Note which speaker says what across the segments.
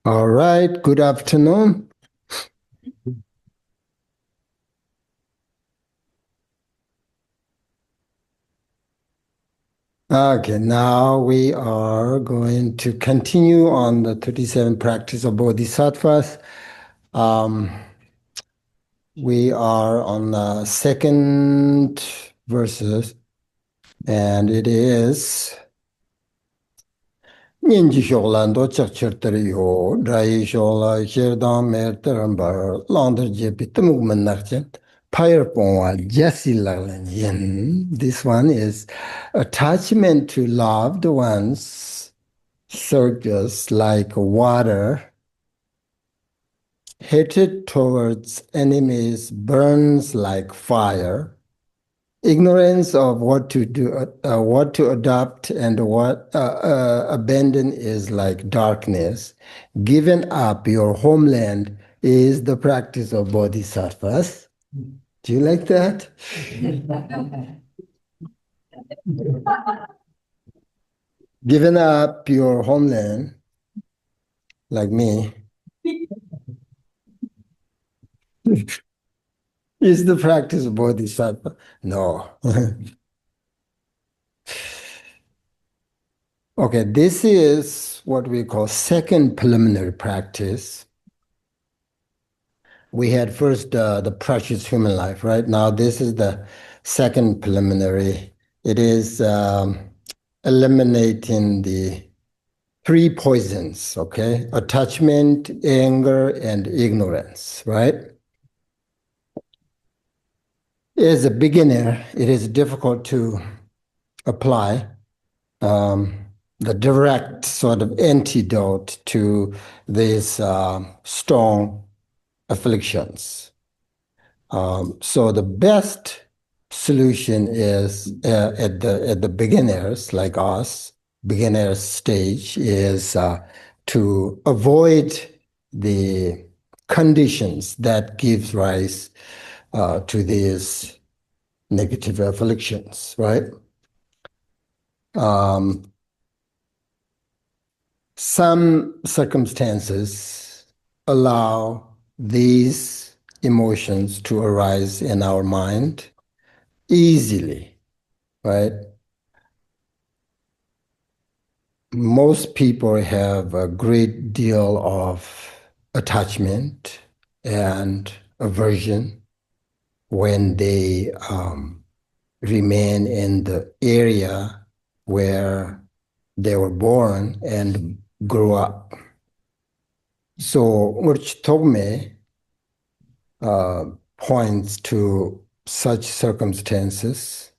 Speaker 1: All right, good afternoon. Okay, now we are going to continue on the 37 practice of Bodhisattvas. Um, we are on the second verses, and it is Ninji Sholan do Chakchertariyo, Drai Shola, Sherdam Merterambar, Lander Jepitamugman Narchet, Pyre Pongwa, Jesse Lalan Yin. This one is attachment to loved ones surges like water. Hatred towards enemies burns like fire. Ignorance of what to do, what to adopt, and what abandon is like darkness. Giving up your homeland is the practice of bodhisattvas. Do you like that? Giving up your homeland, like me, is the practice of bodhisattva. No. Okay, this is what we call second preliminary practice. We had first the precious human life, right? Now this is the second preliminary. It is eliminating the three poisons, okay? Attachment, anger, and ignorance, right? As a beginner, it is difficult to apply the direct sort of antidote to these strong afflictions. So the best solution is at the beginners like us, beginner stage is to avoid the conditions that gives rise to these negative afflictions, right? Some circumstances allow these emotions to arise in our mind easily, right? Most people have a great deal of attachment and aversion when they remain in the area where they were born and grew up. So Ngulchu Thokmé points to such circumstances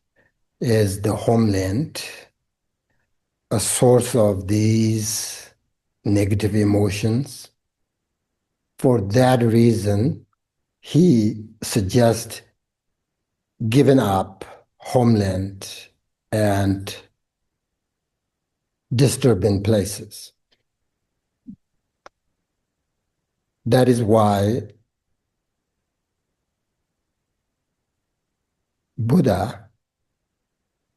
Speaker 1: as the homeland, a source of these negative emotions. For that reason, he suggests giving up homeland and disturbing places. That is why Buddha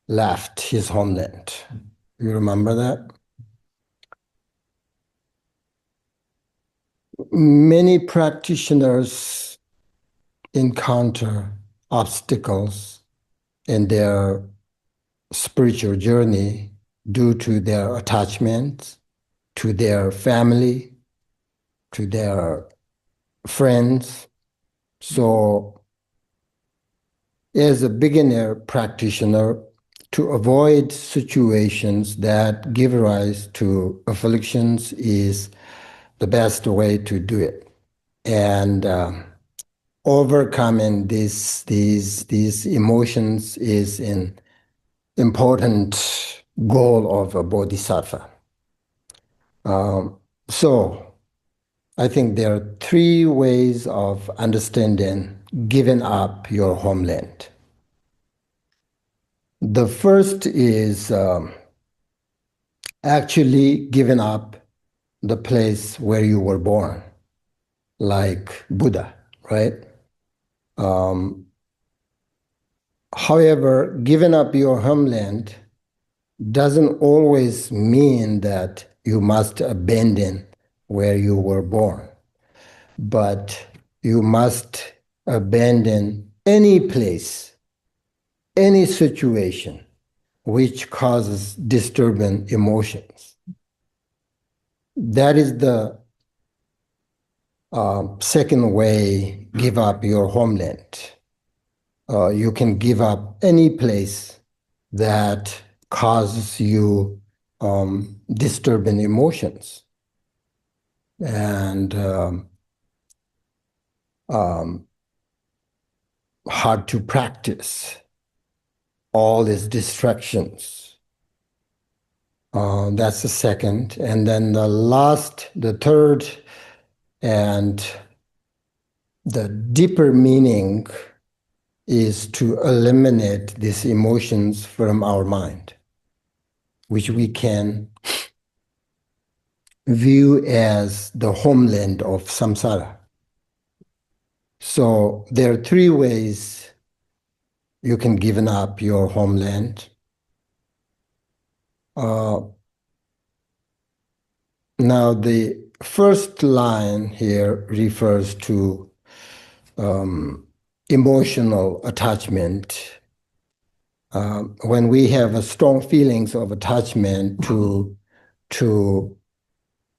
Speaker 1: left his homeland. You remember that? Many practitioners encounter obstacles in their spiritual journey due to their attachment to their family, to their friends. So as a beginner practitioner, to avoid situations that give rise to afflictions is the best way to do it. And overcoming these emotions is an important goal of a bodhisattva. So I think there are three ways of understanding giving up your homeland. The first is actually giving up the place where you were born, like Buddha, right? However, giving up your homeland doesn't always mean that you must abandon where you were born. But you must abandon any place, any situation which causes disturbing emotions. That is the second way, give up your homeland. You can give up any place that causes you disturbing emotions. And hard to practice all these distractions. That's the second. And then the third, and the deeper meaning is to eliminate these emotions from our mind, which we can view as the homeland of samsara. So there are three ways you can give up your homeland. Now the first line here refers to emotional attachment. When we have strong feelings of attachment to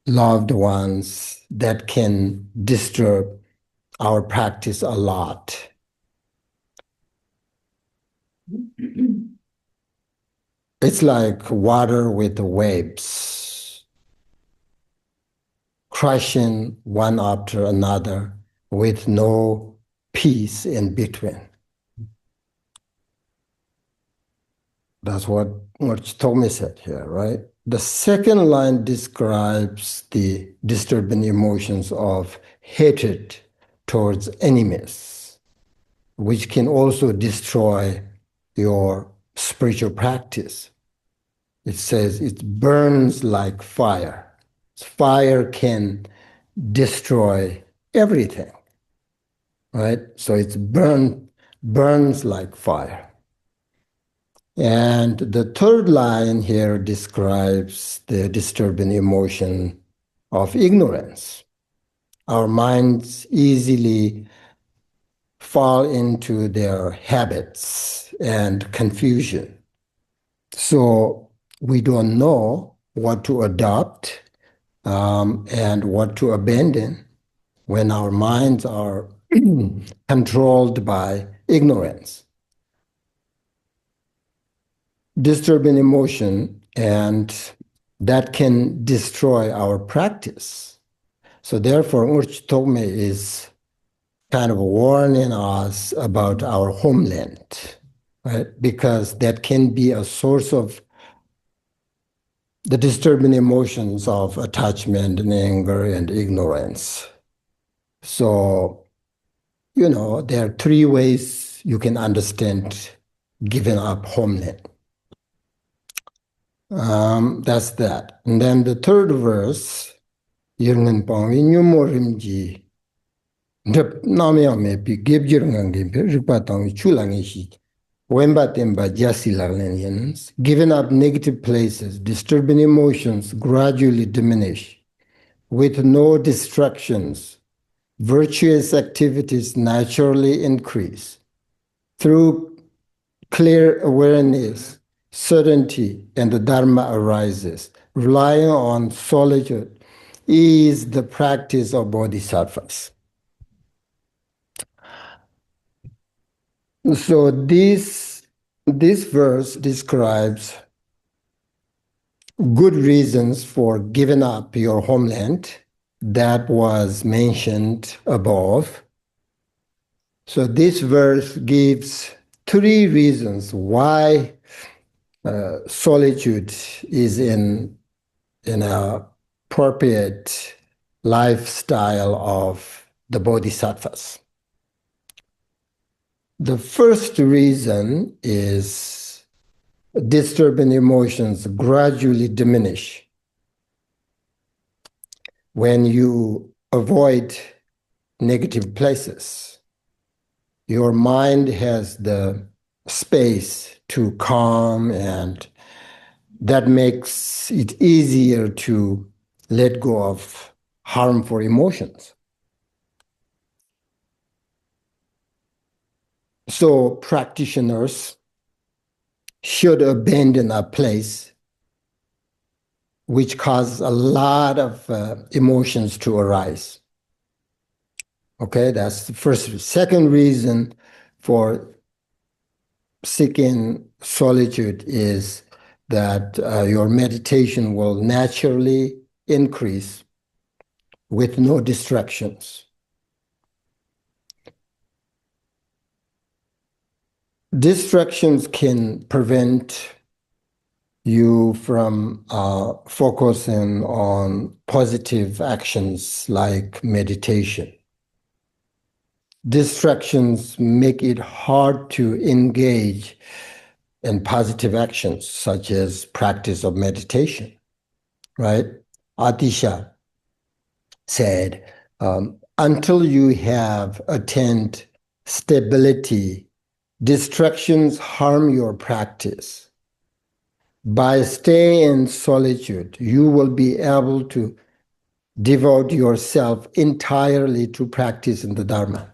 Speaker 1: loved ones, that can disturb our practice a lot. It's like water with the waves, crashing one after another with no peace in between. That's what Ngulchu Thokmé said here, right? The second line describes the disturbing emotions of hatred towards enemies, which can also destroy your spiritual practice. It says it burns like fire. Fire can destroy everything, right? So it's burns like fire. And the third line here describes the disturbing emotion of ignorance. Our minds easily fall into their habits and confusion. So we don't know what to adopt and what to abandon when our minds are controlled by ignorance. Disturbing emotion, and that can destroy our practice. So therefore, Ngulchu Thokmé is kind of warning us about our homeland, right? Because that can be a source of the disturbing emotions of attachment and anger and ignorance. So, there are three ways you can understand giving up homeland. That's that. And then the third verse, Yirngan Pangwi Nyumorimji, Drip Namyame Pi Gibjirngan Ripatang Chulangishi, Wemba Temba Jasilalians, giving up negative places, disturbing emotions gradually diminish. With no distractions, virtuous activities naturally increase. Through clear awareness, certainty, and the Dharma arises. Relying on solitude is the practice of Bodhisattvas. So this verse describes good reasons for giving up your homeland that was mentioned above. So this verse gives three reasons why solitude is in an appropriate lifestyle of the Bodhisattvas. The first reason is disturbing emotions gradually diminish when you avoid negative places. Your mind has the space to calm, and that makes it easier to let go of harmful emotions. So practitioners should abandon a place which causes a lot of emotions to arise. Okay, that's the first. Second reason for seeking solitude is that your meditation will naturally increase with no distractions. Distractions can prevent you from focusing on positive actions like meditation. Distractions make it hard to engage in positive actions such as practice of meditation, right? Atisha said, until you have attained stability, distractions harm your practice. By staying in solitude, you will be able to devote yourself entirely to practice in the Dharma.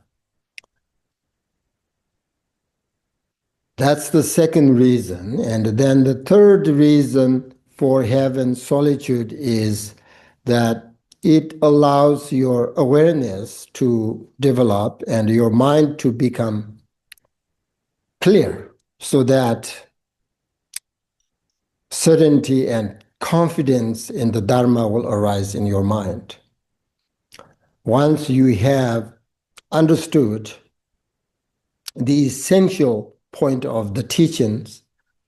Speaker 1: That's the second reason. And then the third reason for having solitude is that it allows your awareness to develop and your mind to become clear so that certainty and confidence in the Dharma will arise in your mind. Once you have understood the essential point of the teachings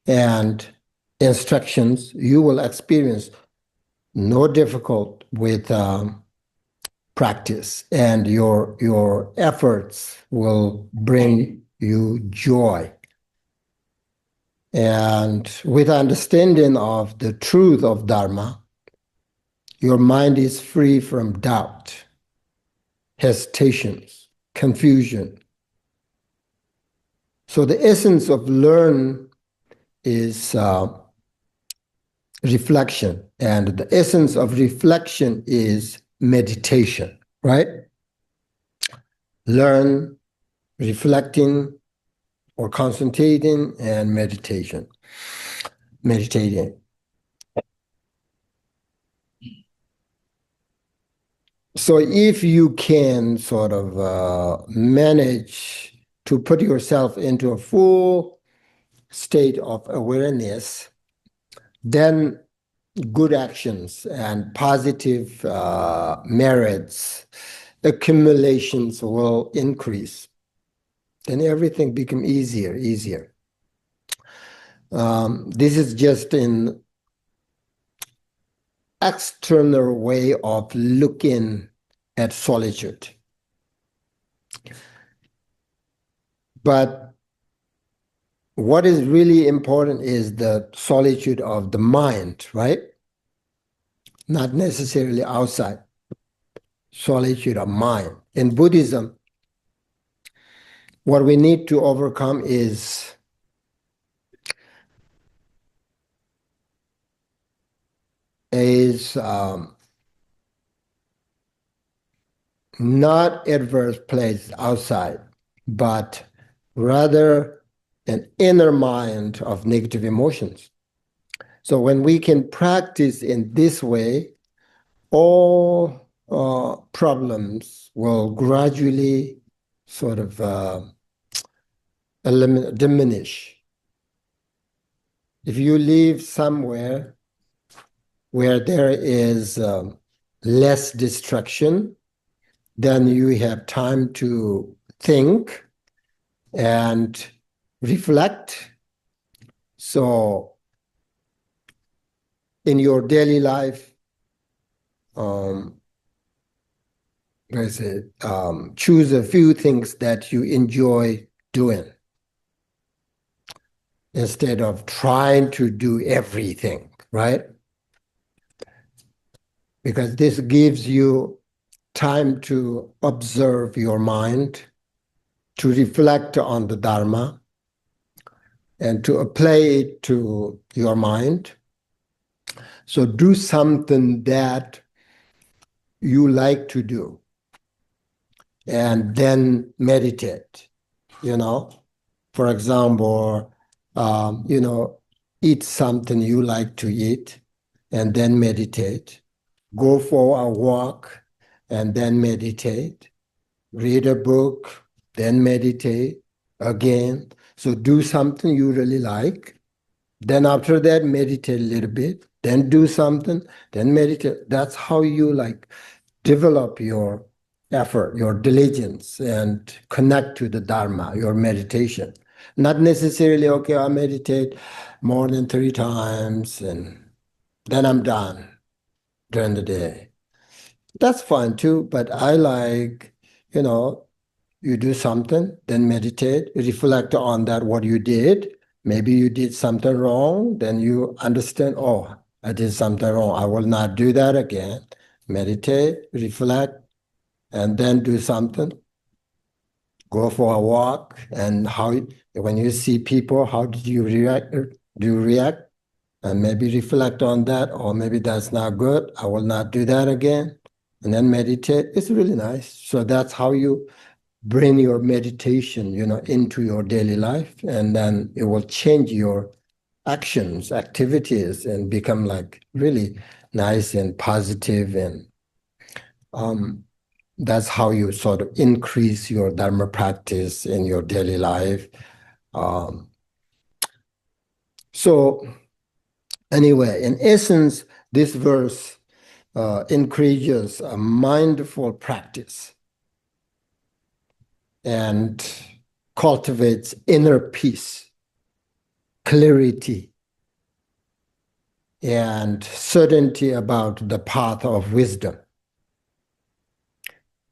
Speaker 1: and instructions, you will experience no difficult with practice, and your efforts will bring you joy. And with understanding of the truth of Dharma, your mind is free from doubt, hesitations, confusion. So the essence of learn is reflection, and the essence of reflection is meditation, right? Learn, reflecting, or concentrating, and meditating. So if you can sort of manage to put yourself into a full state of awareness, then good actions and positive merits, accumulations will increase. Then everything become easier. This is just an external way of looking at solitude. But what is really important is the solitude of the mind, right? Not necessarily outside. Solitude of mind. In Buddhism, what we need to overcome is not adverse place outside, but rather an inner mind of negative emotions. So when we can practice in this way, all problems will gradually sort of diminish. If you live somewhere where there is less distraction, then you have time to think and reflect. So in your daily life, choose a few things that you enjoy doing instead of trying to do everything, right? Because this gives you time to observe your mind, to reflect on the Dharma, and to apply it to your mind. So do something that you like to do, and then meditate, you know. For example, eat something you like to eat and then meditate. Go for a walk and then meditate. Read a book, then meditate again. So do something you really like. Then after that, meditate a little bit. Then do something, then meditate. That's how you develop your effort, your diligence, and connect to the Dharma, your meditation. Not necessarily, okay, I meditate more than 3 times and then I'm done during the day. That's fine too, but I like, you know, you do something, then meditate, reflect on that, what you did. Maybe you did something wrong, then you understand, oh, I did something wrong. I will not do that again. Meditate, reflect, and then do something. Go for a walk, and when you see people, how did you react? Do you react? And maybe reflect on that, or maybe that's not good. I will not do that again. And then meditate. It's really nice. So that's how you bring your meditation, into your daily life, and then it will change your actions, activities, and become really nice and positive, and that's how you sort of increase your Dharma practice in your daily life. Um, so anyway, in essence, this verse encourages a mindful practice and cultivates inner peace, clarity, and certainty about the path of wisdom.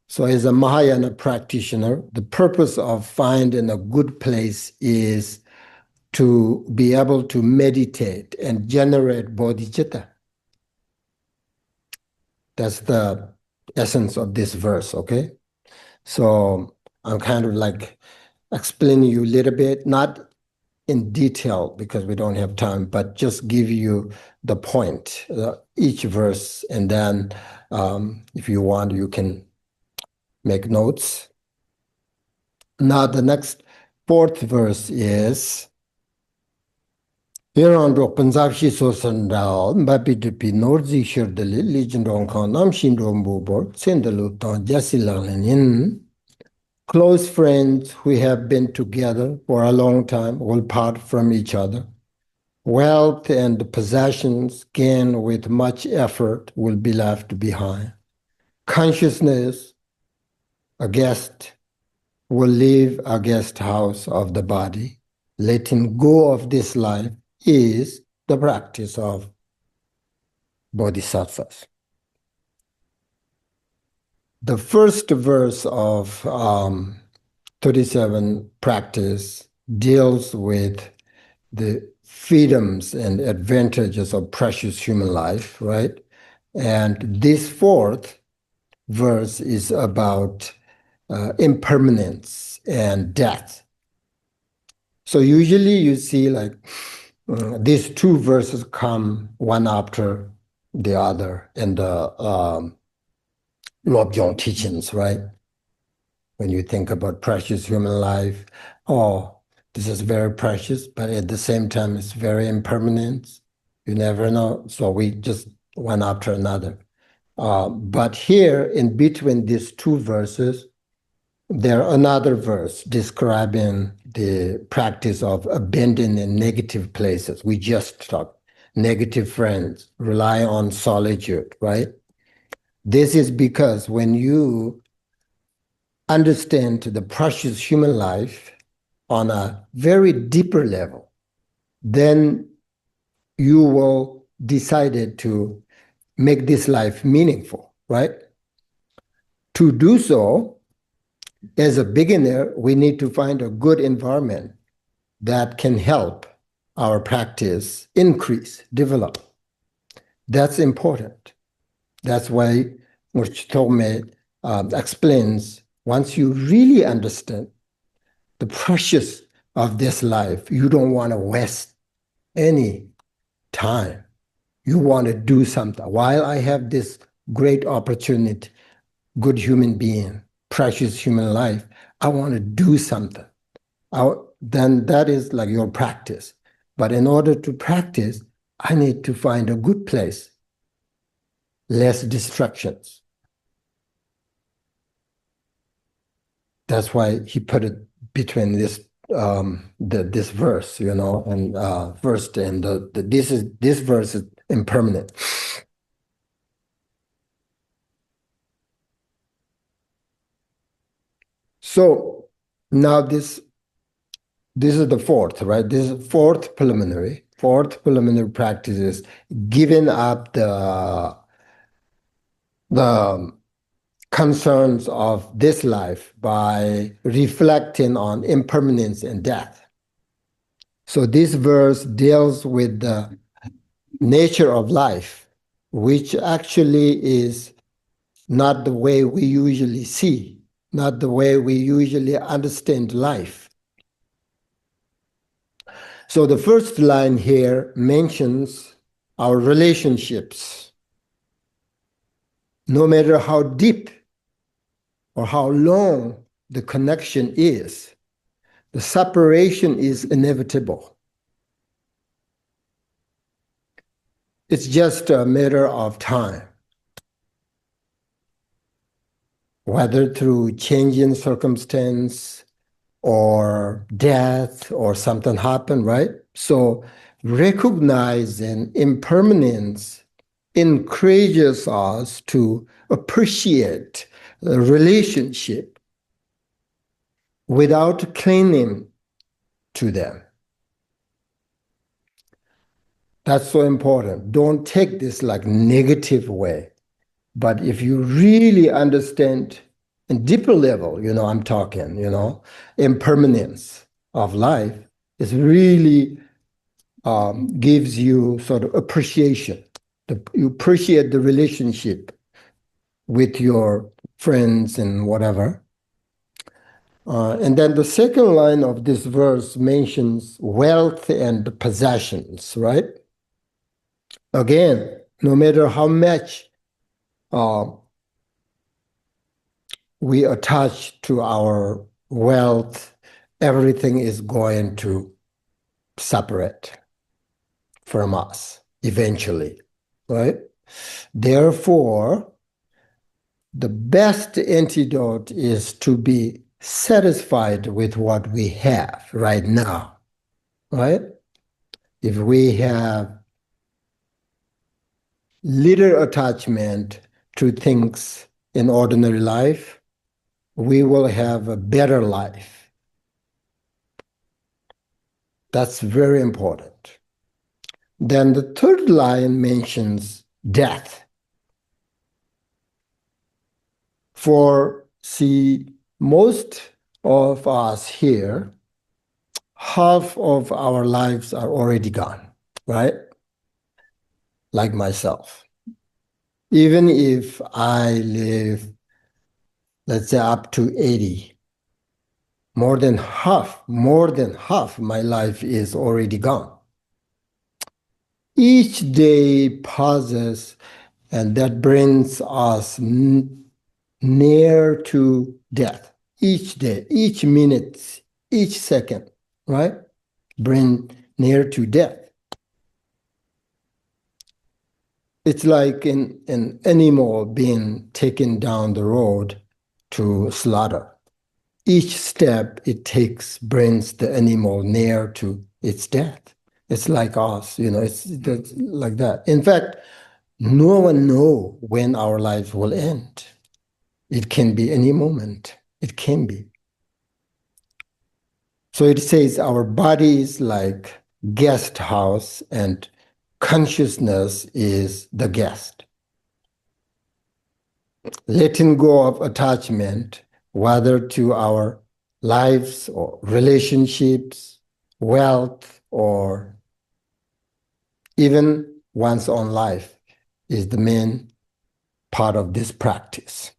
Speaker 1: So as a Mahāyāna practitioner, the purpose of finding a good place is to be able to meditate and generate bodhicitta. That's the essence of this verse, okay? So I'm kind of explaining you a little bit, not in detail because we don't have time, but just give you the point, each verse, and then if you want, you can make notes. Now the next fourth verse is Yerandro Panzakshi Sosandao, Mbapidupi Norzi Shirdali, Legion Ronkan, Namshin Bor, Sendalutan, Jasilanin. Close friends who have been together for a long time will part from each other. Wealth and possessions gained with much effort will be left behind. Consciousness, a guest, will leave a guest house of the body. Letting go of this life is the practice of Bodhisattvas. The first verse of 37 practice deals with the freedoms and advantages of precious human life, right? And this fourth verse is about impermanence and death. So usually you see these two verses come one after the other in the Lobjong teachings, right? When you think about precious human life, oh, this is very precious, but at the same time, it's very impermanent. You never know. So we just one after another. But here, in between these two verses, there another verse describing the practice of abandoning negative places. We just talked negative friends, rely on solitude, right? This is because when you understand the precious human life on a very deeper level, then you will decide to make this life meaningful, right? To do so, as a beginner, we need to find a good environment that can help our practice increase, develop. That's important. That's why Ngulchu Thokmé explains, once you really understand the precious of this life, you don't want to waste any time. You want to do something. While I have this great opportunity, good human being, precious human life. I want to do something. Then that is like your practice. But in order to practice, I need to find a good place, less distractions. That's why he put it between this this verse, and first and this verse is impermanent. So now this is the fourth, right? This is fourth preliminary. Fourth preliminary practice is giving up the concerns of this life by reflecting on impermanence and death. So this verse deals with the nature of life, which actually is not the way we usually see, not the way we usually understand life. So the first line here mentions our relationships. No matter how deep or how long the connection is, the separation is inevitable. It's just a matter of time. Whether through changing circumstance or death or something happen, right? So recognizing impermanence encourages us to appreciate the relationship without clinging to them. That's so important. Don't take this like negative way. But if you really understand in deeper level, I'm talking, impermanence of life, it really gives you sort of appreciation. You appreciate the relationship with your friends and whatever. And then the second line of this verse mentions wealth and possessions, right? Again, no matter how much we attach to our wealth, everything is going to separate from us eventually, right? Therefore, the best antidote is to be satisfied with what we have right now, right? If we have little attachment to things in ordinary life, we will have a better life. That's very important. Then the third line mentions death. See, most of us here, half of our lives are already gone, right? Like myself. Even if I live, let's say, up to 80, more than half my life is already gone. Each day passes, and that brings us near to death. Each day, each minute, each second, right? Bring near to death. It's like an animal being taken down the road to slaughter. Each step it takes brings the animal near to its death. It's like us, it's like that. In fact, no one knows when our life will end. It can be any moment. It can be. So it says our body is like guest house and consciousness is the guest. Letting go of attachment, whether to our lives or relationships, wealth, or even one's own life, is the main part of this practice.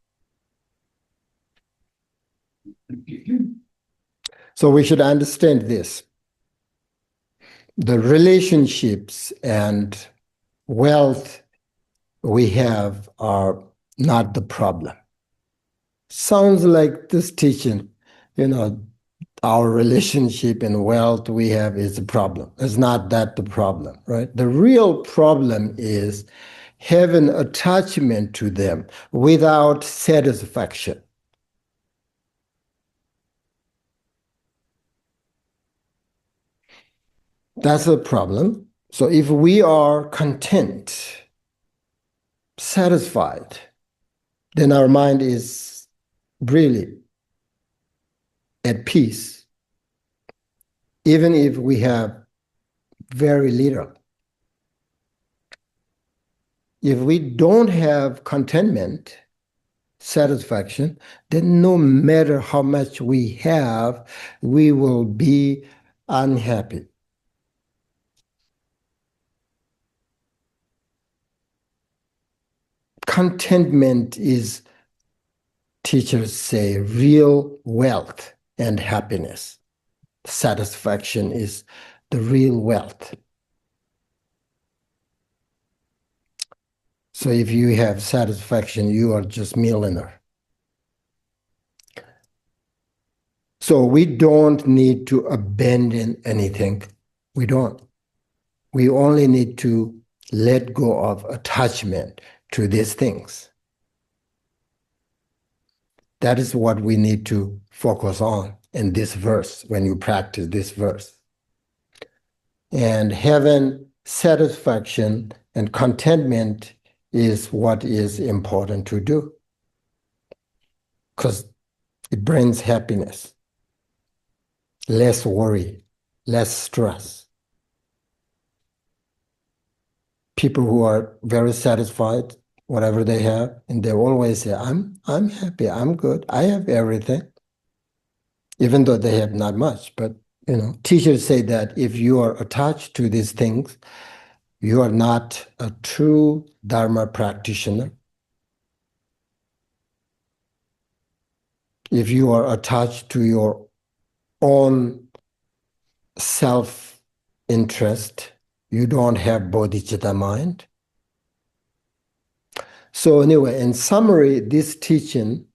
Speaker 1: So we should understand this. The relationships and wealth we have are not the problem. Sounds like this teaching, you know, our relationship and wealth we have is the problem. It's not that the problem, right? The real problem is having attachment to them without satisfaction. That's the problem. So if we are content, satisfied, then our mind is really at peace, even if we have very little. If we don't have contentment, satisfaction, then no matter how much we have, we will be unhappy. Contentment is, teachers say, real wealth and happiness. Satisfaction is the real wealth. So if you have satisfaction, you are just millionaire. So we don't need to abandon anything. We don't. We only need to let go of attachment to these things. That is what we need to focus on in this verse when you practice this verse. And having satisfaction and contentment is what is important to do, because it brings happiness, less worry, less stress. People who are very satisfied, whatever they have, and they always say, I'm happy, I'm good, I have everything, even though they have not much. But teachers say that if you are attached to these things, you are not a true Dharma practitioner. If you are attached to your own self-interest, you don't have bodhicitta mind. So anyway, in summary, this teaching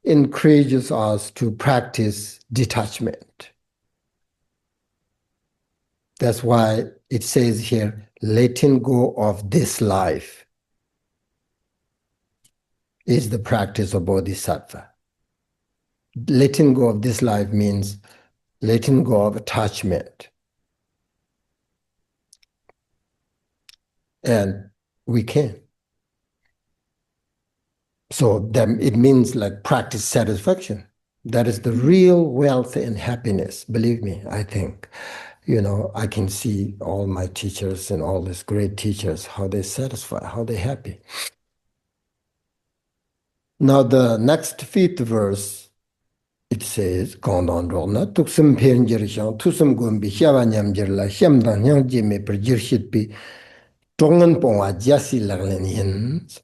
Speaker 1: encourages us to practice detachment. That's why it says here, letting go of this life is the practice of bodhisattva. Letting go of this life means letting go of attachment. And we can. So it means like practice satisfaction. That is the real wealth and happiness. Believe me, I think. I can see all my teachers and all these great teachers, how they satisfy, how they happy. Now the next 5th verse, it says, "Kondondrona tuksum penjirishang tusum gumbi xiawa nyamjirla xiamdang nyangji me perjirshitpi tongan pongwa jasi laglen yins."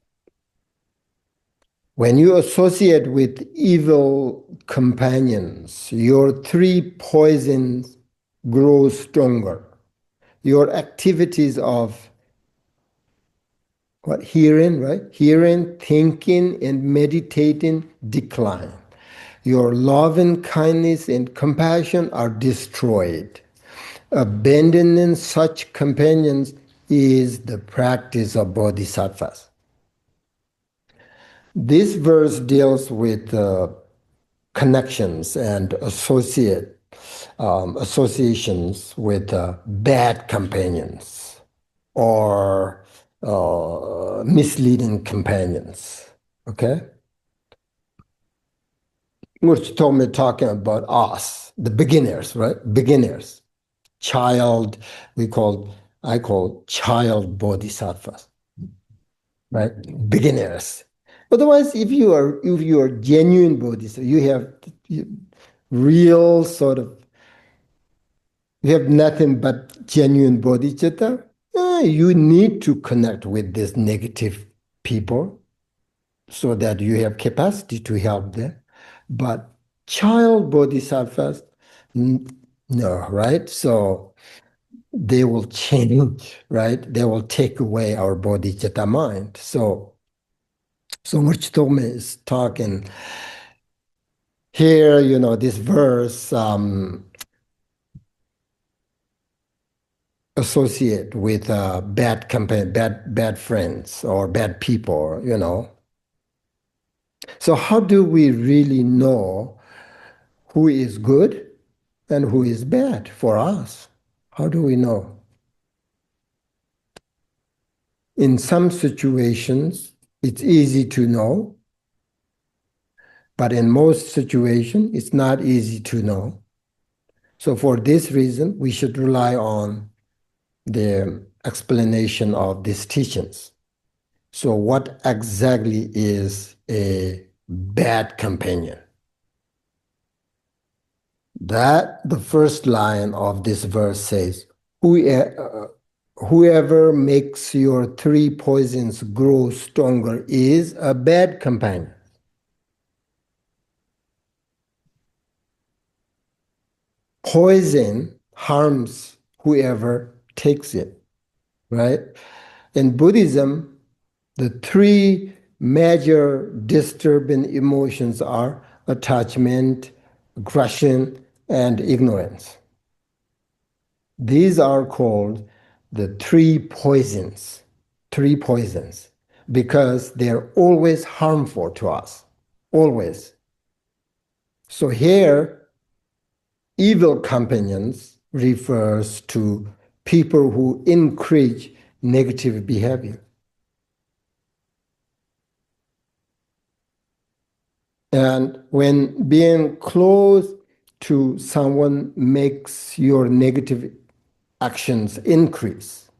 Speaker 1: When you associate with evil companions, your 3 poisons grow stronger. Your activities of hearing, right? Hearing, thinking, and meditating decline. Your love and kindness and compassion are destroyed. Abandoning such companions is the practice of bodhisattvas. This verse deals with connections and associations with bad companions or misleading companions. Okay? Ngulchu Thokmé talking about us, the beginners, right? Beginners. I call child bodhisattvas, right? Beginners. Otherwise, if you are genuine bodhisattva, you have real you have nothing but genuine bodhicitta, you need to connect with these negative people so that you have capacity to help them. But child bodhisattvas, no, right? So they will change, right? They will take away our bodhicitta mind. So Ngulchu Thokmé is talking here, this verse associate with bad company, bad friends or bad people. So how do we really know who is good and who is bad for us? How do we know? In some situations, it's easy to know, but in most situations, it's not easy to know. So for this reason, we should rely on the explanation of these teachings. So what exactly is a bad companion? That the first line of this verse says, whoever makes your three poisons grow stronger is a bad companion. Poison harms whoever takes it, right? In Buddhism, the three major disturbing emotions are attachment, aggression, and ignorance. These are called the three poisons, because they're always harmful to us, always. So here, evil companions refers to people who encourage negative behavior. And when being close to someone makes your negative actions increase,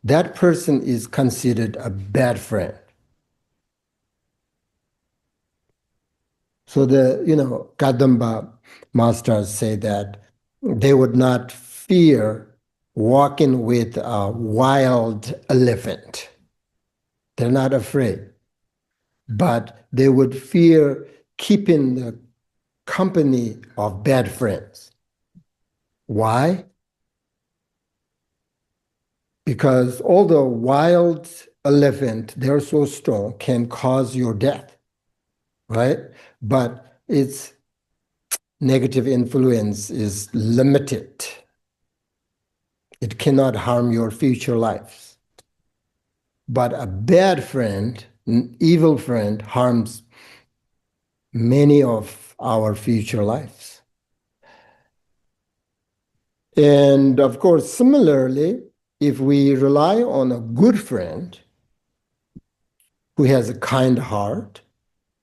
Speaker 1: that person is considered a bad friend. So Kadamba masters say that they would not fear walking with a wild elephant. They're not afraid, but they would fear keeping the company of bad friends. Why? Because although wild elephant, they're so strong, can cause your death, right? But its negative influence is limited. It cannot harm your future lives. But a bad friend, an evil friend, harms many of our future lives. And of course, similarly, if we rely on a good friend who has a kind heart,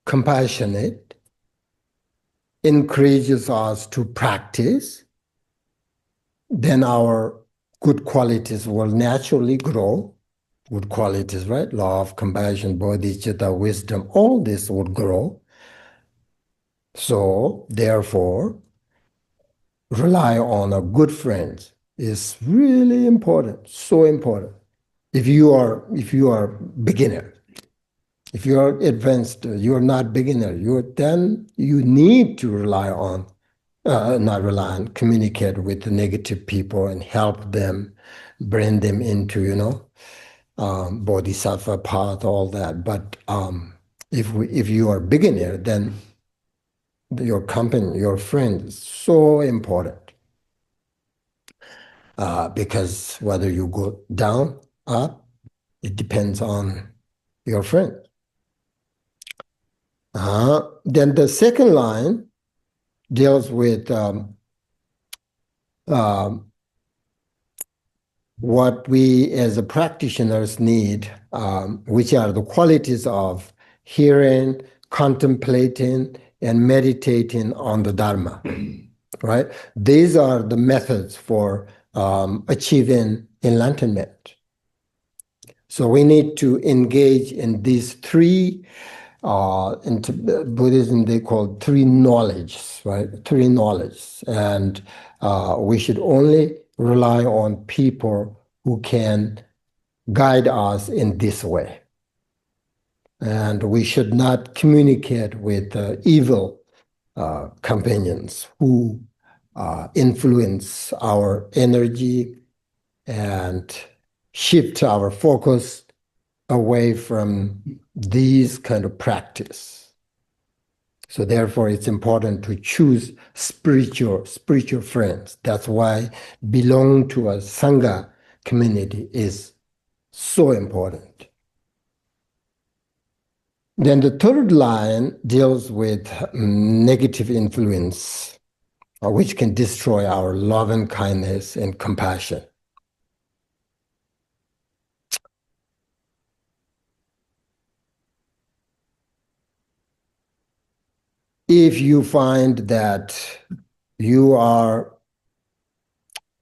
Speaker 1: compassionate, encourages us to practice, then our good qualities will naturally grow. Good qualities, right? Love, compassion, bodhicitta, wisdom, all this would grow. So, therefore, rely on a good friend is really important, so important. If you are beginner, if you are advanced, you are not beginner. Then you need to rely on, not rely on, communicate with the negative people and help them, bring them into bodhisattva path, all that. But if you are beginner, then your company, your friend is so important. Because whether you go down, up, it depends on your friend. Then the second line deals with what we as a practitioners need, which are the qualities of hearing, contemplating, and meditating on the Dharma, right? These are the methods for achieving enlightenment. So we need to engage in these three, in Buddhism they call three knowledges, right? Three knowledge. And we should only rely on people who can guide us in this way. And we should not communicate with evil companions who influence our energy, and shift our focus away from these kind of practice. So therefore, it's important to choose spiritual friends. That's why belong to a Sangha community is so important. Then the third line deals with negative influence, which can destroy our love and kindness and compassion. If you find that you are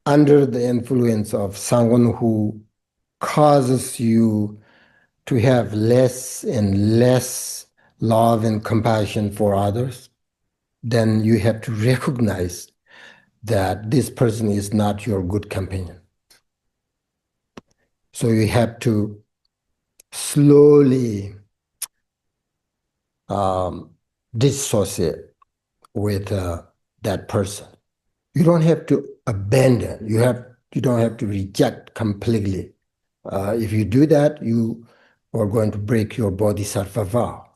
Speaker 1: under the influence of someone who causes you to have less and less love and compassion for others, then you have to recognize that this person is not your good companion. So you have to slowly dissociate with that person. You don't have to abandon. You don't have to reject completely. If you do that, you are going to break your bodhisattva vow.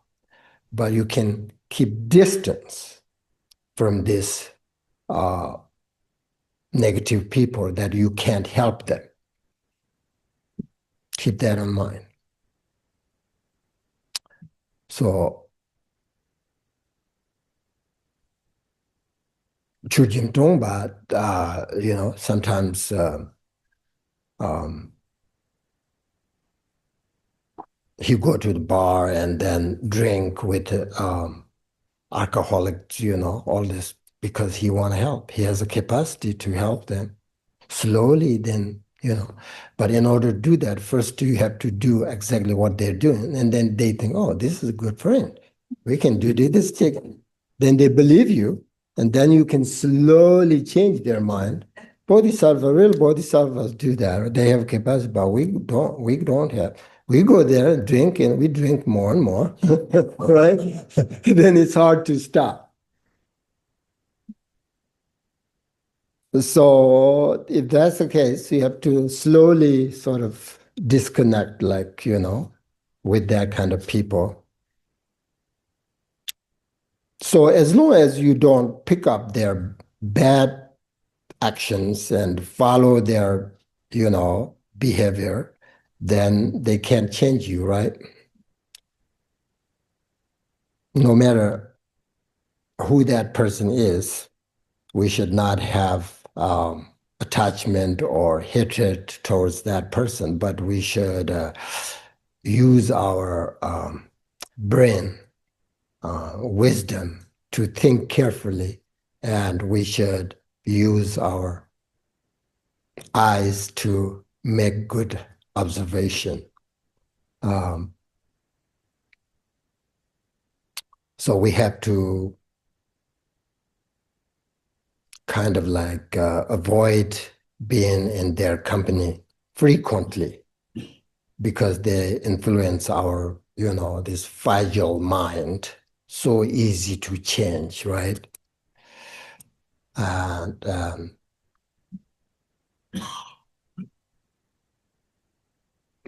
Speaker 1: But you can keep distance from this negative people that you can't help them. Keep that in mind. So, Chu Jim Tongba, sometimes he go to the bar and then drink with alcoholics, all this because he want to help. He has a capacity to help them slowly, then, But in order to do that, first you have to do exactly what they're doing. And then they think, oh, this is a good friend. We can do this thing. Then they believe you. And then you can slowly change their mind. Real bodhisattvas do that. They have capacity, but we don't have. We go there and drink, and we drink more and more, right? Then it's hard to stop. So if that's the case, you have to slowly sort of disconnect, with that kind of people. So as long as you don't pick up their bad actions and follow their, behavior, then they can't change you, right? No matter who that person is, we should not have attachment or hatred towards that person, but we should use our brain, wisdom to think carefully, and we should use our eyes to make good observation. So we have to kind of avoid being in their company frequently because they influence our, this fragile mind, so easy to change, right? And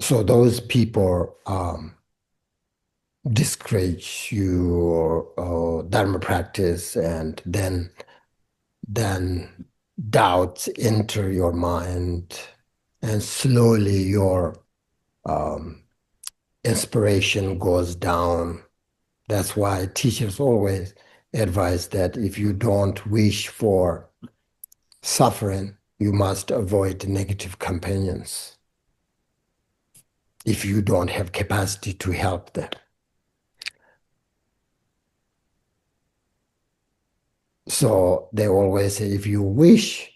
Speaker 1: so those people discourage your Dharma practice, and then doubts enter your mind, and slowly your inspiration goes down. That's why teachers always advise that if you don't wish for suffering, you must avoid negative companions if you don't have capacity to help them. So they always say, if you wish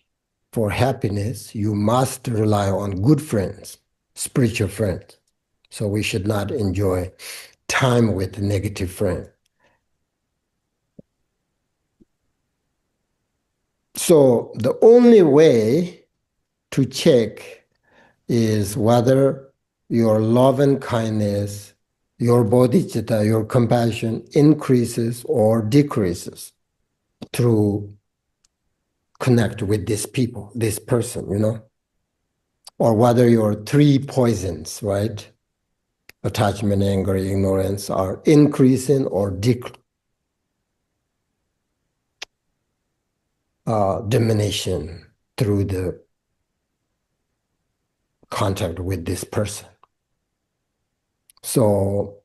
Speaker 1: for happiness, you must rely on good friends, spiritual friends. So we should not enjoy time with negative friends. So the only way to check is whether your love and kindness, your bodhicitta, your compassion increases or decreases through connect with this person, or whether your three poisons, right? Attachment, anger, ignorance are increasing or diminishing through the contact with this person. So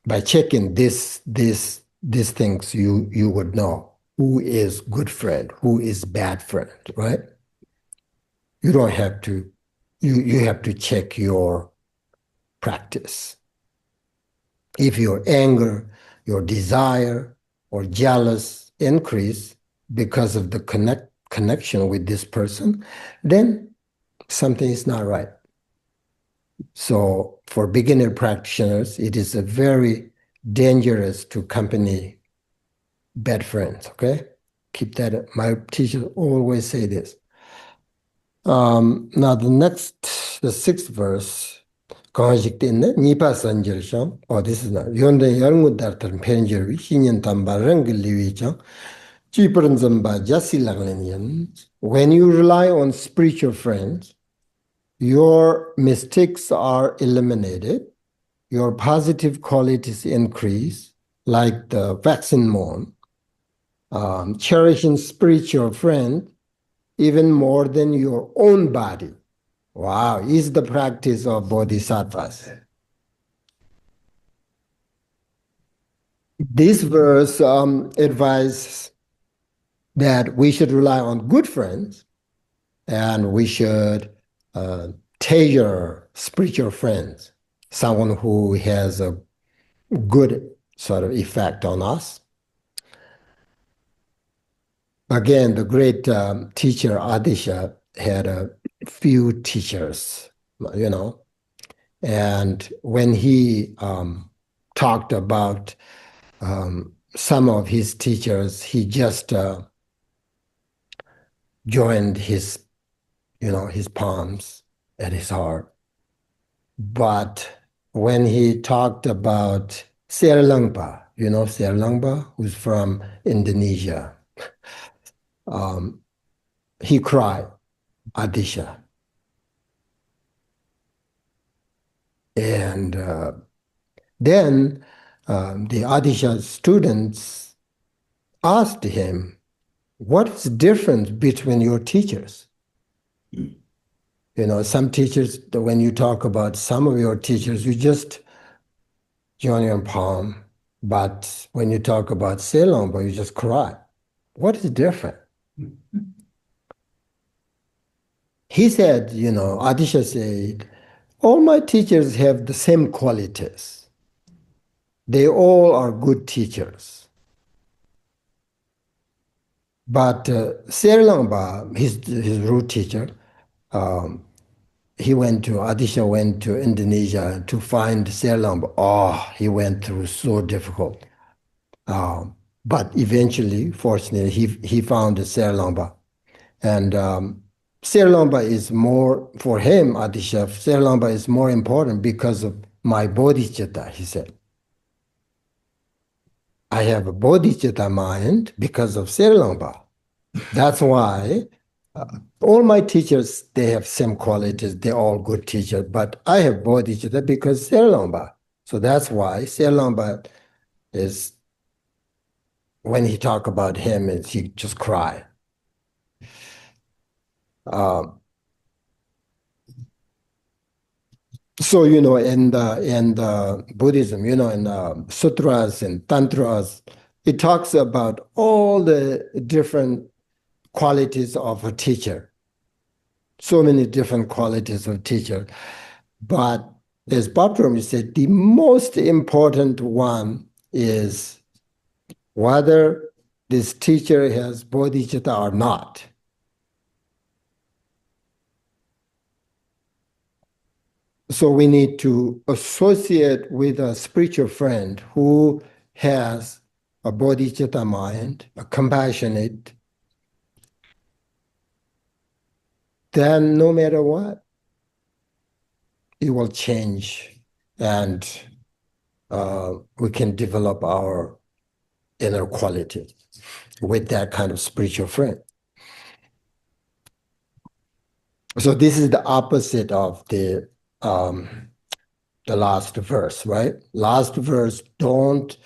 Speaker 1: by checking these things, you would know who is good friend, who is bad friend, right? You don't have to, you have to check your practice. If your anger, your desire, or jealous increase because of the connection with this person, then something is not right. So for beginner practitioners, it is a very dangerous to accompany bad friends, okay? Keep that, my teachers always say this. Now the sixth verse, 강식 때는 니파 선절성, this is not, 연대 열무다르던 편절위, 신년 담바른 글리위정, 찌푸른 점바 자실랑lenien. When you rely on spiritual friends, your mistakes are eliminated, your positive qualities increase, like the vaccine moon. Cherishing spiritual friend even more than your own body. Wow, is the practice of Bodhisattvas. This verse advises that we should rely on good friends and we should treasure spiritual friends, someone who has a good sort of effect on us. Again, the great teacher Adisha had a few teachers, and when he talked about some of his teachers, he just joined his palms at his heart. But when he talked about Serlangpa, Serlangpa, who's from Indonesia, he cried, Adisha. And then the Adisha students asked him, what is the difference between your teachers? Some teachers, when you talk about some of your teachers, you just join your palm. But when you talk about Selongpa, you just cry. What is different? He said, Adisha said, all my teachers have the same qualities. They all are good teachers. But Serlangpa, his root teacher, Adisha went to Indonesia to find Serlangpa. Oh, he went through so difficult. But eventually, fortunately, he found Serlangpa. And Serlangpa is more, for him, Adisha, Serlangpa is more important because of my Bodhicitta, he said. I have a Bodhicitta mind because of Serlangpa. That's why all my teachers, they have same qualities. They're all good teachers. But I have Bodhicitta because Serlangpa. So that's why Serlangpa is, when he talk about him, he just cry. So, in Buddhism, in sutras and tantras, it talks about all the different qualities of a teacher. So many different qualities of teacher. But as Bhattacharya said, the most important one is whether this teacher has bodhicitta or not. So we need to associate with a spiritual friend who has a bodhicitta mind, a compassionate, then no matter what, it will change and we can develop our inner quality with that kind of spiritual friend. So this is the opposite of the last verse, right? Last verse, don't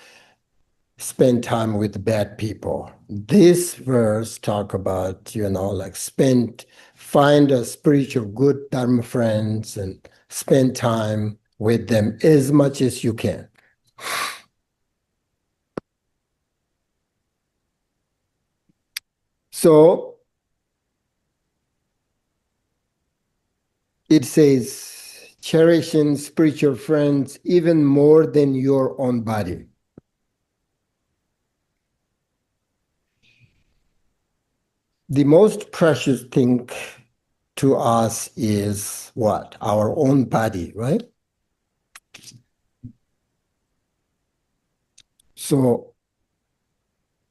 Speaker 1: spend time with bad people. This verse talk about, like find a spiritual good Dharma friends and spend time with them as much as you can. So it says, cherishing spiritual friends even more than your own body. The most precious thing to us is what? Our own body, right? So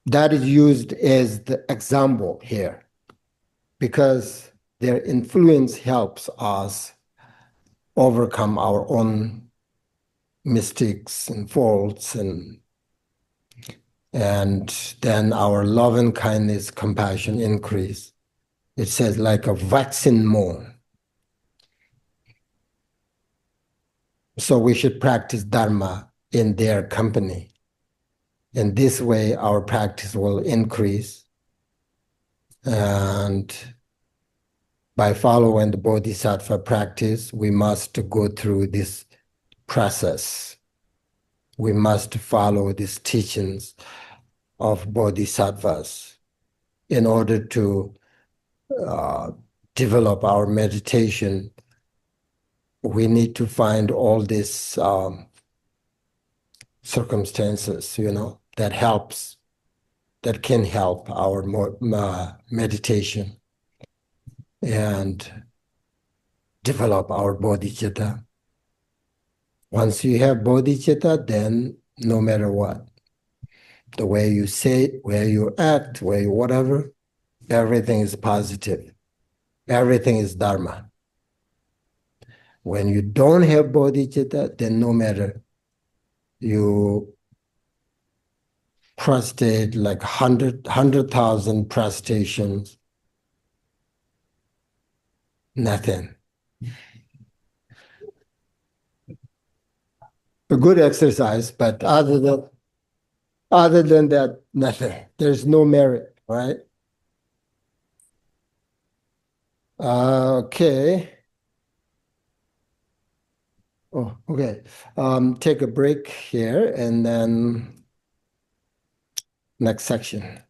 Speaker 1: that is used as the example here because their influence helps us overcome our own mistakes and faults, and then our love and kindness, compassion increase. It says like a waxing moon. So we should practice Dharma in their company. In this way, our practice will increase. And by following the Bodhisattva practice, we must go through this process. We must follow these teachings of Bodhisattvas in order to develop our meditation. We need to find all these circumstances, that can help our meditation and develop our bodhicitta. Once you have bodhicitta, then no matter what, the way you say, where you act, where you whatever, everything is positive. Everything is dharma. When you don't have bodhicitta, then no matter you prostrate like 100,000 prostrations, nothing. A good exercise, but other than that, nothing. There's no merit, right? Okay. Oh, okay. Take a break here and then next section.